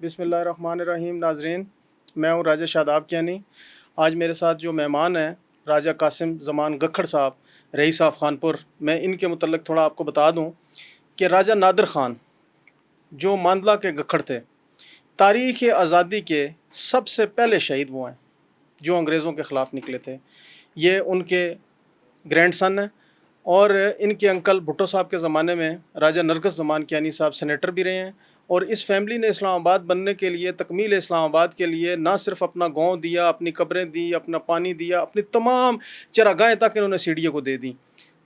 بسم اللہ الرحمن الرحیم. ناظرین، میں ہوں راجہ شاداب کیانی. آج میرے ساتھ جو مہمان ہیں راجہ قاسم زمان گکھڑ صاحب، رئیس آف خانپور. میں ان کے متعلق تھوڑا آپ کو بتا دوں کہ راجہ نادر خان جو ماندلہ کے گکھڑ تھے، تاریخ آزادی کے سب سے پہلے شہید وہ ہیں جو انگریزوں کے خلاف نکلے تھے. یہ ان کے گرینڈ سن ہیں، اور ان کے انکل بھٹو صاحب کے زمانے میں راجہ نرگس زمان کیانی صاحب سینیٹر بھی رہے ہیں. اور اس فیملی نے اسلام آباد بننے کے لیے، تکمیل اسلام آباد کے لیے، نہ صرف اپنا گاؤں دیا، اپنی قبریں دی، اپنا پانی دیا، اپنی تمام چراگاہیں تک انہوں نے سی ڈی اے کو دے دیں.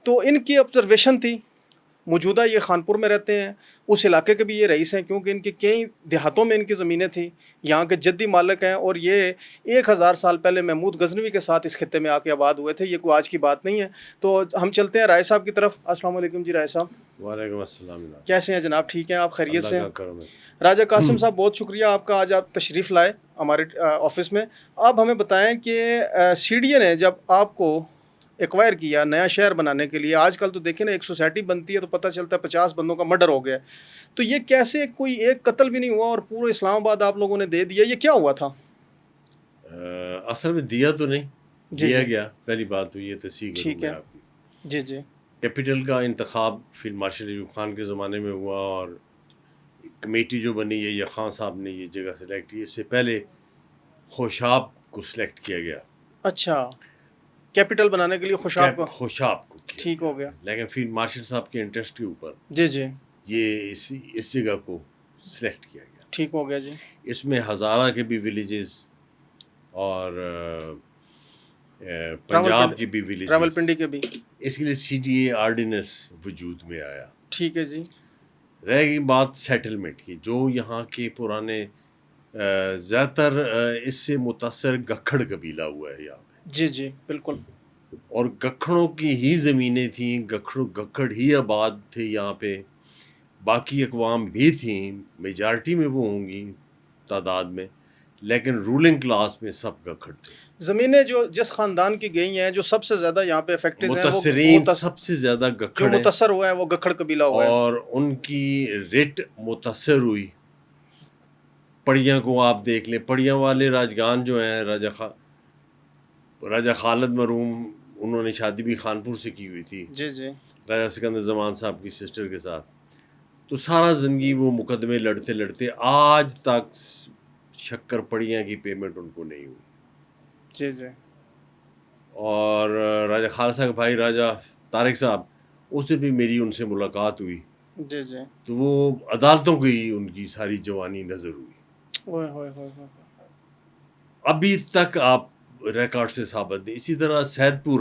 تو ان کی آبزرویشن تھی. موجودہ یہ خانپور میں رہتے ہیں، اس علاقے کے بھی یہ رئیس ہیں، کیونکہ ان کے کئی دیہاتوں میں ان کی زمینیں تھیں. یہاں کے جدی مالک ہیں، اور یہ 1000 سال پہلے محمود غزنوی کے ساتھ اس خطے میں آ کے آباد ہوئے تھے. یہ کوئی آج کی بات نہیں ہے. تو ہم چلتے ہیں رائے صاحب کی طرف. السلام علیکم جی رائے صاحب. وعلیکم السلام. کیسے ہیں جناب؟ ٹھیک ہیں آپ؟ خیریت سے ہیں؟ کرم ہے. راجہ قاسم صاحب، بہت شکریہ آپ کا، آج آپ تشریف لائے ہمارے آفس میں. آپ ہمیں بتائیں کہ سی ڈی اے نے جب آپ کو ایکوائر کیا نیا شہر بنانے کے لیے، آج کل تو دیکھیں نا ایک سوسائٹی بنتی ہے تو پتہ چلتا ہے 50 بندوں کا مرڈر ہو گیا. تو یہ کیسے کوئی ایک قتل بھی نہیں ہوا اور پورے اسلام آباد آپ لوگوں نے دے دیا؟ یہ کیا ہوا تھا؟ اصل میں دیا تو نہیں، دیا جی گیا. پہلی بات تو یہ تصحیح کروں ٹھیک میں ہے. آپ کی. جی جی کیپٹل کا انتخاب فیلڈ مارشل ایوب خان کے زمانے میں ہوا، اور کمیٹی جو بنی ہے، یہ خان صاحب نے یہ جگہ سلیکٹ کی. اس سے پہلے خوشاب کو سلیکٹ کیا گیا. اچھا، کیپٹل بنانے کے لیے خوشاب کو. خوشاب کو کیا ٹھیک ہو گیا. لیکن فیلڈ مارشل صاحب کے انٹرسٹ کے اوپر جی جی یہ اس جگہ کو سلیکٹ کیا گیا. ٹھیک ہو گیا جی. اس میں ہزارہ کے بھی ولیجز اور پنجاب کی بھی ولیجز، راولپنڈی کے بھی. اس کے لیے سی ڈی اے آرڈیننس وجود میں آیا. ٹھیک ہے جی. رہ گئی بات سیٹلمنٹ کی. جو یہاں کے پرانے زیادہ تر اس سے متاثر گکھڑ قبیلہ ہوا ہے یہاں پہ. جی جی بالکل. اور گکھڑوں کی ہی زمینیں تھیں، گکھڑ ہی آباد تھے یہاں پہ. باقی اقوام بھی تھیں، میجارٹی میں وہ ہوں گی تعداد میں، لیکن رولنگ کلاس میں سب گکھڑ تھے. زمینیں جو جس خاندان کی گئی ہیں، جو سب سے زیادہ یہاں پہ افیکٹڈ ہیں، متاثرین سب سے زیادہ جو گکھڑ ہیں، متاثر ہوا ہے وہ گکھڑ قبیلہ ہوا ہے. اور ان کی رٹ متاثر ہوئی. پڑیاں کو آپ دیکھ لیں، پڑیاں والے راجگان جو ہیں، راجہ خالد مرحوم، انہوں نے شادی بھی خانپور سے کی ہوئی تھی، جی جی راجہ سکندر زمان صاحب کی سسٹر کے ساتھ. تو سارا زندگی وہ مقدمے لڑتے لڑتے آج تک شکر پڑیاں کی پیمنٹ ان کو نہیں ہوئی. جی جی اور راجہ خالد صاحب کے بھائی راجہ طارق صاحب، اس دن بھی میری ان سے ملاقات ہوئی. جی جی تو وہ عدالتوں کی ان کی ساری جوانی نظر ہوئی. ہوئے ہوئے ہوئے ہوئے. ابھی تک آپ ریکارڈ سے ثابت نہیں. اسی طرح سید پور،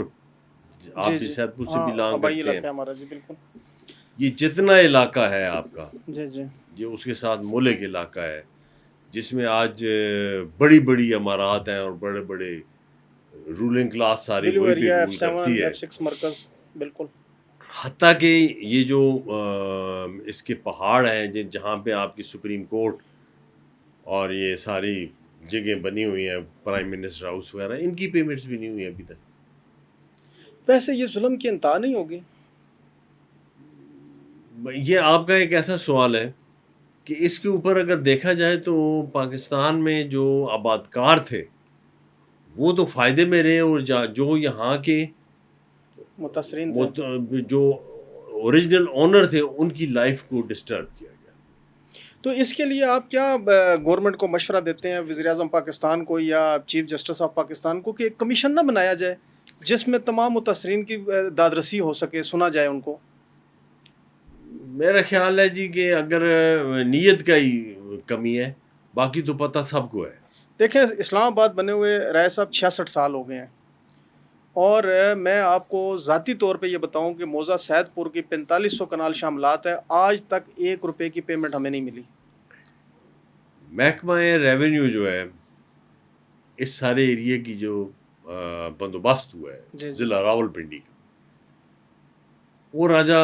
آپ جی بھی جی سید پور سے ہاں، بلانگ آبائی کرتے ہیں. علاقہ ہے ہمارا. جی بالکل. یہ جتنا علاقہ ہے آپ کا، جی جی یہ اس کے ساتھ ملک علاقہ ہے، جس میں آج بڑی بڑی عمارات ہیں اور بڑے بڑے رولنگ کلاس ساری بلیو وہی پہ ایریا، رول کرتی ہے. F6 مرکز. بالکل. حتیٰ کہ یہ جو اس کے پہاڑ ہیں جہاں پہ آپ کی سپریم کورٹ اور یہ ساری جگہیں بنی ہوئی ہیں، پرائم منسٹر ہاؤس وغیرہ، ان کی پیمنٹس بھی نہیں ہوئی ابھی تک. ویسے یہ ظلم کی انتہا نہیں ہوگی؟ یہ آپ کا ایک ایسا سوال ہے کہ اس کے اوپر اگر دیکھا جائے تو پاکستان میں جو آباد کار تھے وہ تو فائدے میں رہے، اور جو یہاں کے متاثرین تھے. جو اوریجنل اونر تھے ان کی لائف کو ڈسٹرب کیا گیا. تو اس کے لیے آپ کیا گورنمنٹ کو مشورہ دیتے ہیں، وزیر اعظم پاکستان کو یا چیف جسٹس آف پاکستان کو، کہ ایک کمیشن نہ بنایا جائے جس میں تمام متاثرین کی دادرسی ہو سکے، سنا جائے ان کو؟ میرا خیال ہے جی کہ اگر نیت کا ہی کمی ہے، باقی تو پتہ سب کو ہے. دیکھیں، اسلام آباد بنے ہوئے رائے صاحب 66 سال ہو گئے ہیں، اور میں آپ کو ذاتی طور پہ یہ بتاؤں کہ موضع سید پور کی 4500 کنال شاملات ہے، آج تک 1 روپے کی پیمنٹ ہمیں نہیں ملی. محکمہ ریونیو جو ہے اس سارے ایریے کی جو بندوبست ہوا ہے جی جی ضلع راولپنڈی کا، وہ راجہ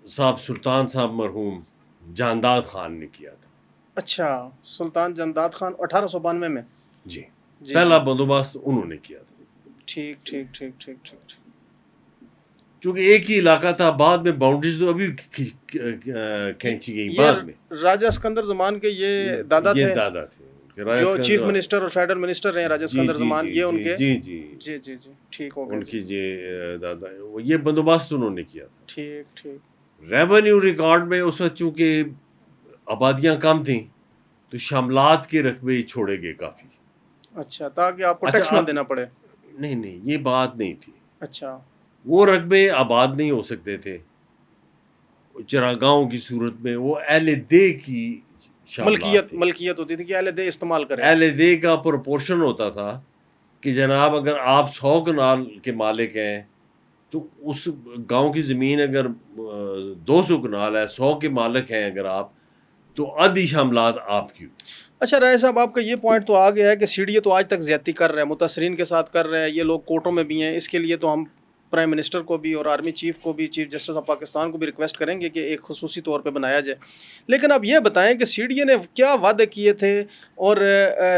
صاحب سلطان صاحب مرحوم جانداد خان نے کیا تھا. اچھا، سلطان جانداد خان 1892 میں. جی، جی پہلا جی بندوبست انہوں نے کیا تھا. ٹھیک ٹھیک ٹھیک ٹھیک ٹھیک ٹھیک. چونکہ ایک ہی علاقہ تھا، بعد میں باؤنڈریز تو ابھی کھینچی گئی بعد میں. یہ راجہ اسکندر زمان کے یہ دادا یہ تھے دادا تھے جو چیف منسٹر اور فیڈرل منسٹر رہے راجہ اسکندر زمان، یہ ان کے. جی جی جی جی جی ٹھیک ہو گیا. ان کی یہ دادا یہ بندوبست انہوں نے کیا تھا. ٹھیک ٹھیک. ریونیو ریکارڈ میں اس وقت چونکہ آبادیاں کم تھیں تو شاملات کے رقبے چھوڑے گئے کافی. اچھا، تاکہ آپ کو ٹیکس نہ دینا پڑے. نہیں یہ بات نہیں تھی. اچھا، وہ رقبے آباد نہیں ہو سکتے تھے چراگاہوں کی صورت میں. وہ اہل دے کی ملکیت ہوتی تھی کہ اہل دے استعمال کریں. اہل دے کا پروپورشن ہوتا تھا کہ جناب اگر آپ 100 کنال کے مالک ہیں تو اس گاؤں کی زمین اگر 200 کنال ہے، 100 کے مالک ہیں اگر آپ، تو آدھی شاملات آپ کی. اچھا رائے صاحب، آپ کا یہ پوائنٹ تو آ گیا ہے کہ سی ڈی اے تو آج تک زیادتی کر رہے ہیں، متاثرین کے ساتھ کر رہے ہیں، یہ لوگ کورٹوں میں بھی ہیں. اس کے لیے تو ہم پرائم منسٹر کو بھی اور آرمی چیف کو بھی، چیف جسٹس آف پاکستان کو بھی ریکویسٹ کریں گے کہ ایک خصوصی طور پہ بنایا جائے. لیکن اب یہ بتائیں کہ سی ڈی اے نے کیا وعدے کیے تھے اور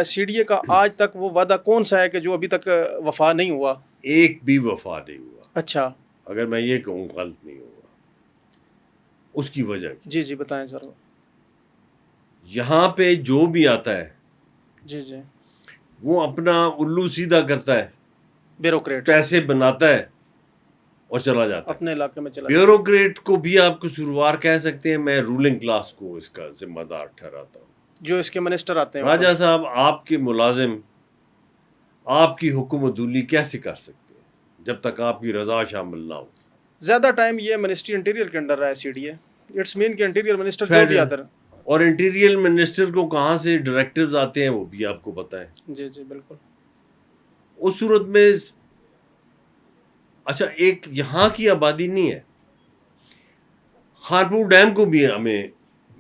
سی ڈی اے کا آج تک وہ وعدہ کون سا ہے کہ جو ابھی تک وفا نہیں ہوا؟ ایک بھی وفا نہیں ہوا. اچھا، اگر میں یہ کہوں غلط نہیں ہوگا. اس کی وجہ جی جی بتائیں سر. یہاں پہ جو بھی آتا ہے جی جی وہ اپنا الو سیدھا کرتا ہے، بیوروکریٹ پیسے بناتا ہے اور چلا جاتا ہے اپنے علاقے میں. چلا بیوروکریٹ کو بھی آپ کو قصوروار کہہ سکتے ہیں. میں رولنگ کلاس کو اس کا ذمہ دار ٹھہراتا ہوں. جو اس کے منسٹر آتے ہیں. راجہ صاحب، آپ کے ملازم آپ کی حکم عدولی کیسے کر سکتے ہیں جب تک آپ کی رضا شامل نہ ہو؟ زیادہ ٹائم یہ منسٹری انٹیریئر کے انڈر رہا ہے سی ڈی اے. اٹس مین کہ انٹیریئر منسٹر جو بھی آتا ہے. اور انٹیریئر منسٹر کو کہاں سے ڈائریکٹرز آتے ہیں وہ بھی آپ کو پتہ ہے. جی جی بالکل. اس صورت میں اچھا ایک یہاں کی آبادی نہیں ہے، خانپور ڈیم کو بھی ہمیں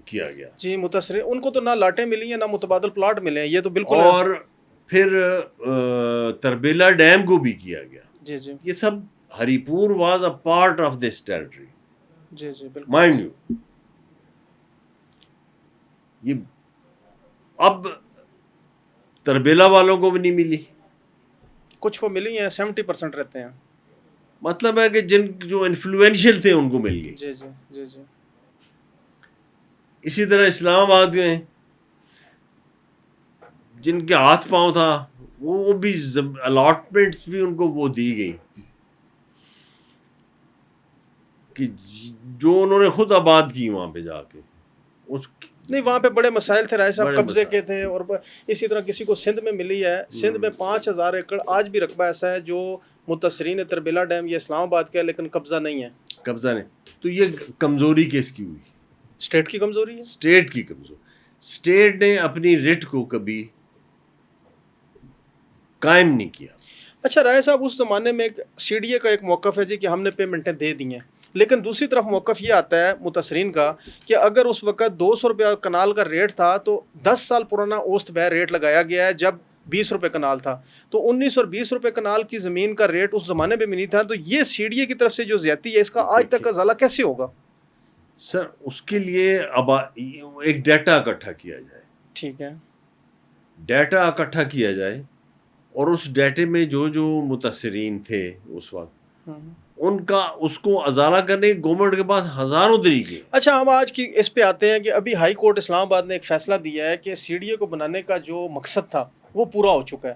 کیا گیا. جی متاثر ان کو تو نہ لاٹیں ملی ہیں نہ متبادل پلاٹ ملے ہیں. یہ تو بالکل. اور پھر تربیلا ڈیم کو بھی کیا گیا. جی جی یہ سب Haripur was a part of this territory. جی جی بالکل مائنڈ یو. یہ اب تربیلا والوں کو بھی نہیں ملی، کچھ کو ملی ہیں. 70% رہتے ہیں. مطلب ہے کہ جو انفلوئنشل تھے ان کو مل گئی. جی جی جی جی. اسی طرح اسلام آباد میں جن کے ہاتھ پاؤں تھا وہ بھی الاٹمنٹس بھی ان کو وہ دی گئی کہ جو انہوں نے خود آباد کی وہاں پہ جا کے. نہیں وہاں پہ بڑے مسائل تھے رائے صاحب، قبضے کے تھے. اور اسی طرح کسی کو سندھ میں ملی ہے. سندھ میں 5000 ایکڑ آج بھی رقبہ ایسا ہے جو متاثرین تربیلا ڈیم یا اسلام آباد کا ہے، لیکن قبضہ نہیں ہے. قبضہ نہیں. تو یہ کمزوری کس کی ہوئی؟ اسٹیٹ کی کمزوری ہے. اسٹیٹ کی کمزوری. اسٹیٹ نے اپنی رٹ کو کبھی قائم نہیں کیا. اچھا رائے صاحب، اس زمانے میں ایک سی ڈی اے کا ایک موقف ہے جی کہ ہم نے پیمنٹیں دے دی ہیں، لیکن دوسری طرف موقف یہ آتا ہے متاثرین کا کہ اگر اس وقت 200 روپیہ کنال کا ریٹ تھا تو 10 سال پرانا اوسط بے ریٹ لگایا گیا ہے جب 20 روپے کنال تھا. تو 19 اور 20 روپے کنال کی زمین کا ریٹ اس زمانے میں بھی نہیں تھا. تو یہ سی ڈی اے کی طرف سے جو زیادتی ہے اس کا آج تک کا ازالہ کیسے ہوگا؟ سر اس کے لیے اب ایک ڈیٹا اکٹھا کیا جائے. ٹھیک ہے. ڈیٹا اکٹھا کیا جائے اور اس ڈیٹے میں جو متاثرین تھے اس وقت ان کا اس کو ازالہ کرنے گورنمنٹ کے پاس ہزاروں طریقے. اچھا ہم آج کی اس پہ آتے ہیں کہ ابھی ہائی کورٹ اسلام آباد نے ایک فیصلہ دیا ہے کہ سی ڈی اے کو بنانے کا جو مقصد تھا وہ پورا ہو چکا ہے.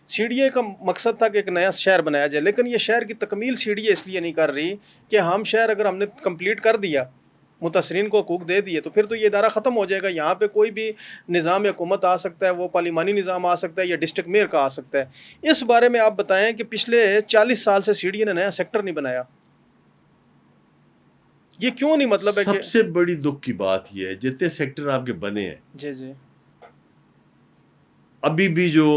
سی ڈی اے کا مقصد تھا کہ ایک نیا شہر بنایا جائے، لیکن یہ شہر کی تکمیل سی ڈی اے اس لیے نہیں کر رہی کہ ہم شہر اگر ہم نے کمپلیٹ کر دیا، متاثرین کو حقوق دے دیے، تو پھر تو یہ ادارہ ختم ہو جائے گا. یہاں پہ کوئی بھی نظام حکومت آ سکتا ہے، وہ پارلیمانی نظام آ سکتا ہے یا ڈسٹرکٹ میئر کا آ سکتا ہے. اس بارے میں آپ بتائیں کہ پچھلے 40 سال سے سی ڈی اے نے نیا سیکٹر نہیں بنایا، یہ کیوں نہیں؟ مطلب ہے کہ سب سے بڑی دکھ کی بات یہ ہے جتنے سیکٹر آپ کے بنے ہیں جی جی ابھی بھی جو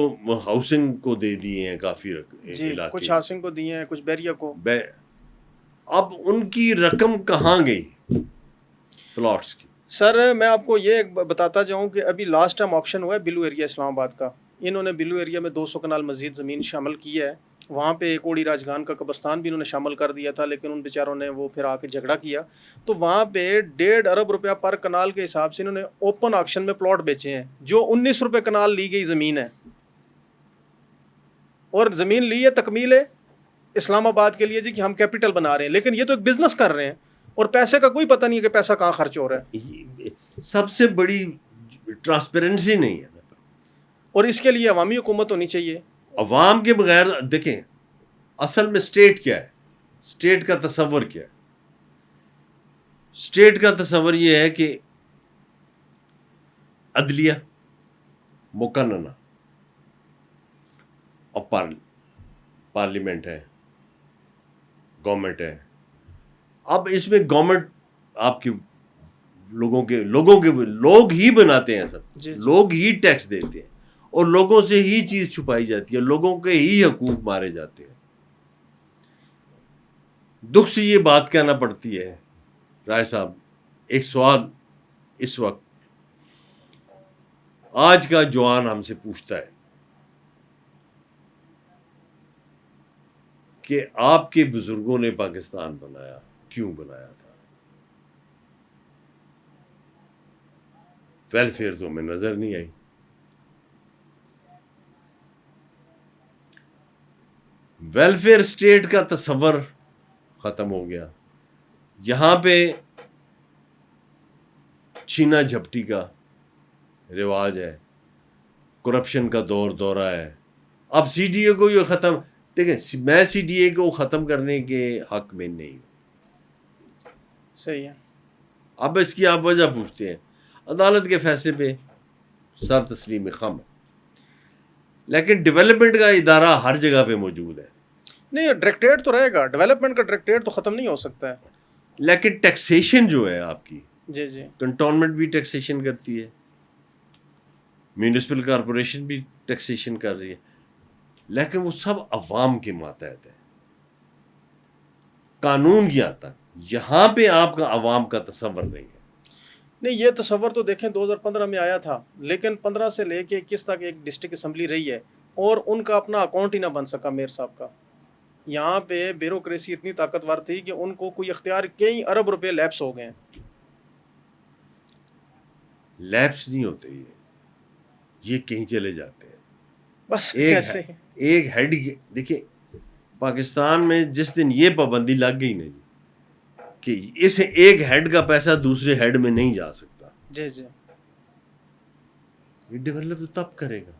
ہاؤسنگ کو دے دیے ہیں کافی جی، کچھ ہاؤسنگ کو دیے ہیں، کچھ بیریا کو. اب ان کی رقم کہاں گئی پلاٹس کی؟ سر میں آپ کو یہ بتاتا جاؤں کہ ابھی لاسٹ ٹائم آکشن ہوا ہے بلو ایریا اسلام آباد کا. انہوں نے بلو ایریا میں 200 کنال مزید زمین شامل کی ہے. وہاں پہ ایک اوڑی راجگان کا قبرستان بھی انہوں نے شامل کر دیا تھا، لیکن ان بیچاروں نے وہ پھر آ کے جھگڑا کیا. تو وہاں پہ 1.5 ارب روپیہ پر کنال کے حساب سے انہوں نے اوپن آکشن میں پلاٹ بیچے ہیں، جو 19 روپے کنال لی گئی زمین ہے. اور زمین لی ہے تکمیل ہے اسلام آباد کے لیے جی کہ ہم کیپٹل بنا رہے ہیں، لیکن یہ تو ایک بزنس کر رہے ہیں اور پیسے کا کوئی پتہ نہیں ہے کہ پیسہ کہاں خرچ ہو رہا ہے، سب سے بڑی ٹرانسپیرنسی نہیں ہے. اور اس کے لیے عوامی حکومت ہونی چاہیے. عوام کے بغیر دیکھیں اصل میں اسٹیٹ کیا ہے، اسٹیٹ کا تصور کیا ہے. اسٹیٹ کا تصور یہ ہے کہ عدلیہ، مقننہ اور پارلیمنٹ ہے، گورنمنٹ ہے. اب اس میں گورنمنٹ آپ کی لوگوں کے لوگ ہی بناتے ہیں، سب لوگ ہی ٹیکس دیتے ہیں اور لوگوں سے ہی چیز چھپائی جاتی ہے، لوگوں کے ہی حقوق مارے جاتے ہیں. دکھ سے یہ بات کہنا پڑتی ہے رائے صاحب، ایک سوال اس وقت آج کا جوان ہم سے پوچھتا ہے کہ آپ کے بزرگوں نے پاکستان بنایا، کیوں بنایا تھا؟ ویلفیئر تو ہمیں نظر نہیں آئی. ویلفیئر اسٹیٹ کا تصور ختم ہو گیا. یہاں پہ چھینا جھپٹی کا رواج ہے، کرپشن کا دورہ ہے. اب سی ڈی اے کو یہ ختم، دیکھیں میں سی ڈی اے کو ختم کرنے کے حق میں نہیں ہوں. صحیح ہے. اب اس کی آپ وجہ پوچھتے ہیں، عدالت کے فیصلے پہ سر تسلیم خم ہے، لیکن ڈیولپمنٹ کا ادارہ ہر جگہ پہ موجود ہے. نہیں، ڈائریکٹریٹ تو رہے گا، ڈیولپمنٹ کا ڈائریکٹریٹ تو ختم نہیں ہو سکتا ہے. لیکن ٹیکسیشن جو ہے آپ کی، جی جی، کنٹونمنٹ بھی ٹیکسیشن کرتی ہے، میونسپل کارپوریشن بھی ٹیکسیشن کر رہی ہے، لیکن وہ سب عوام کے ماتحت ہے، قانون کی آتا ہے. یہاں پہ آپ کا عوام کا تصور نہیں ہے. نہیں، یہ تصور تو دیکھیں 2015 میں آیا تھا، لیکن 15 سے لے کے 21 تک ایک ڈسٹرکٹ اسمبلی رہی ہے اور ان کا اپنا اکاؤنٹ ہی نہ بن سکا میئر صاحب کا. یہاں پہ بیوروکریسی اتنی طاقتور تھی کہ ان کو کوئی اختیار، کئی ارب روپے لیپس ہو گئے ہیں. لیپس نہیں ہوتے، یہ کہیں چلے جاتے ہیں. بس ایسے ایک ہیڈ، دیکھیں پاکستان میں جس دن یہ پابندی لگ گئی نا جی کہ اس ایک ہیڈ کا پیسہ دوسرے ہیڈ میں نہیں جا سکتا، جی جی، یہ ڈیولپ تو تب کرے گا.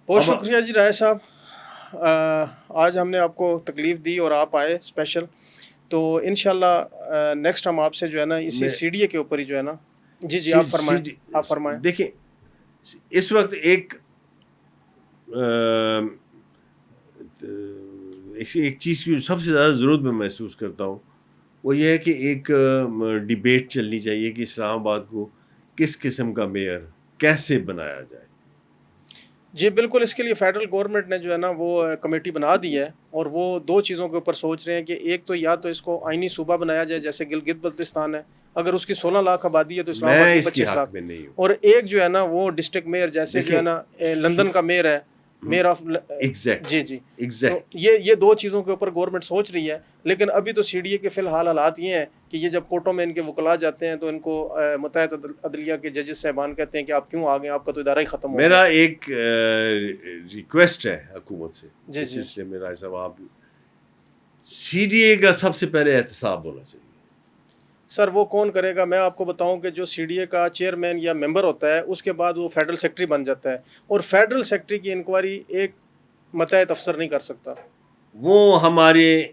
بہت شکریہ جی رائے صاحب، آج ہم نے آپ کو تکلیف دی اور آپ آئے اسپیشل. تو انشاءاللہ نیکسٹ ہم آپ سے جو ہے نا اسی سی ڈی اے کے اوپر ہی جو ہے نا. جی جی، آپ فرمائیں. دیکھیں اس وقت ایک چیز کی سب سے زیادہ ضرورت میں محسوس کرتا ہوں، وہ یہ ہے کہ ایک ڈیبیٹ چلنی چاہیے کہ اسلام آباد کو کس قسم کا میئر کیسے بنایا جائے. جی بالکل، اس کے لیے فیڈرل گورنمنٹ نے جو ہے نا وہ کمیٹی بنا دی ہے اور وہ دو چیزوں کے اوپر سوچ رہے ہیں کہ ایک تو یا تو اس کو آئینی صوبہ بنایا جائے جیسے گلگت بلتستان ہے، اگر اس کی 16 لاکھ آبادی ہے تو اسلام آباد کی 25 لاکھ، اور ایک جو ہے نا وہ ڈسٹرکٹ میئر جیسے جو ہے نا لندن کا میئر ہے، میئر آف. جی جی، یہ دو چیزوں کے اوپر گورنمنٹ سوچ رہی ہے. لیکن ابھی تو سی ڈی اے کے فی الحال حالات یہ ہیں کہ یہ جب کورٹوں میں ان کے وکلا جاتے ہیں تو ان کو متحدہ عدلیہ کے ججز صاحبان کہتے ہیں کہ آپ کیوں آ گئے، آپ کا تو ادارہ ہی ختم ہو گیا. میرا ایک ریکویسٹ ہے حکومت سے جی اس سلسلے میں، رائے صاحب آپ سی ڈی اے کا سب سے پہلے احتساب ہونا چاہیے. سر وہ کون کرے گا؟ میں آپ کو بتاؤں کہ جو سی ڈی اے کا چیئرمین یا ممبر ہوتا ہے اس کے بعد وہ فیڈرل سیکرٹری بن جاتا ہے، اور فیڈرل سیکرٹری کی انکوائری ایک متحد افسر نہیں کر سکتا، وہ ہمارے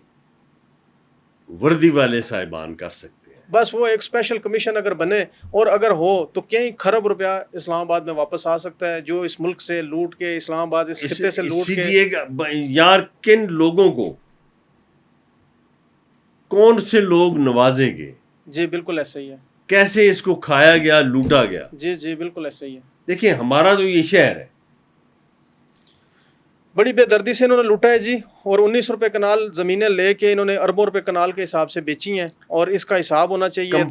وردی والے صاحبان کر سکتے ہیں. بس وہ ایک اسپیشل کمیشن اگر بنے اور اگر ہو تو کئی خرب روپیہ اسلام آباد میں واپس آ سکتا ہے جو اس ملک سے لوٹ کے، اسلام آباد اس خطے سے لوٹ کے. سی ڈی اے یار کن لوگوں کو، کون سے لوگ نوازیں گے؟ جی بالکل ایسا ہی ہے. کیسے اس کو کھایا گیا، لوٹا گیا. جی جی بالکل ایسا ہی ہے. دیکھیں ہمارا تو یہ شہر ہے، بڑی بے دردی سے انہوں نے لوٹا ہے جی، اور 19 روپے کنال زمینیں لے کے انہوں نے اربوں روپے کنال کے حساب سے بیچی ہیں، اور اس کا حساب ہونا چاہیے،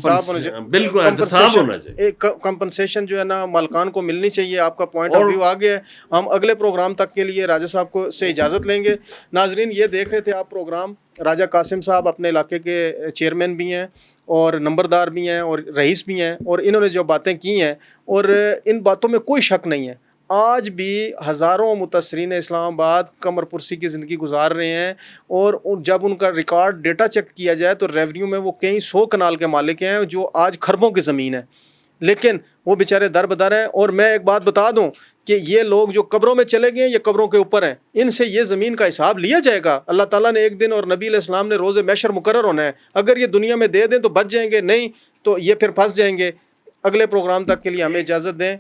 بالکل احتساب ہونا چاہیے. ایک کمپنسیشن جو ہے نا مالکان کو ملنی چاہیے. آپ کا پوائنٹ آف ویو آ گیا ہے. ہم اگلے پروگرام تک کے لیے راجہ صاحب کو سے اجازت لیں گے. ناظرین یہ دیکھ رہے تھے آپ پروگرام، راجہ قاسم صاحب اپنے علاقے کے چیئرمین بھی ہیں اور نمبردار بھی ہیں اور رئیس بھی ہیں، اور انہوں نے جو باتیں کی ہیں اور ان باتوں میں کوئی شک نہیں ہے، آج بھی ہزاروں متاثرین اسلام آباد کمر پرسی کی زندگی گزار رہے ہیں، اور جب ان کا ریکارڈ ڈیٹا چیک کیا جائے تو ریونیو میں وہ کئی 100 کنال کے مالک ہیں جو آج خربوں کی زمین ہے، لیکن وہ بیچارے در بدر ہیں۔ اور میں ایک بات بتا دوں کہ یہ لوگ جو قبروں میں چلے گئے ہیں، یہ قبروں کے اوپر ہیں، ان سے یہ زمین کا حساب لیا جائے گا۔ اللہ تعالیٰ نے ایک دن، اور نبی علیہ السلام نے روز محشر مقرر ہونا ہے، اگر یہ دنیا میں دے دیں تو بچ جائیں گے، نہیں تو یہ پھر پھنس جائیں گے۔ اگلے پروگرام تک کے لیے ہمیں اجازت دیں۔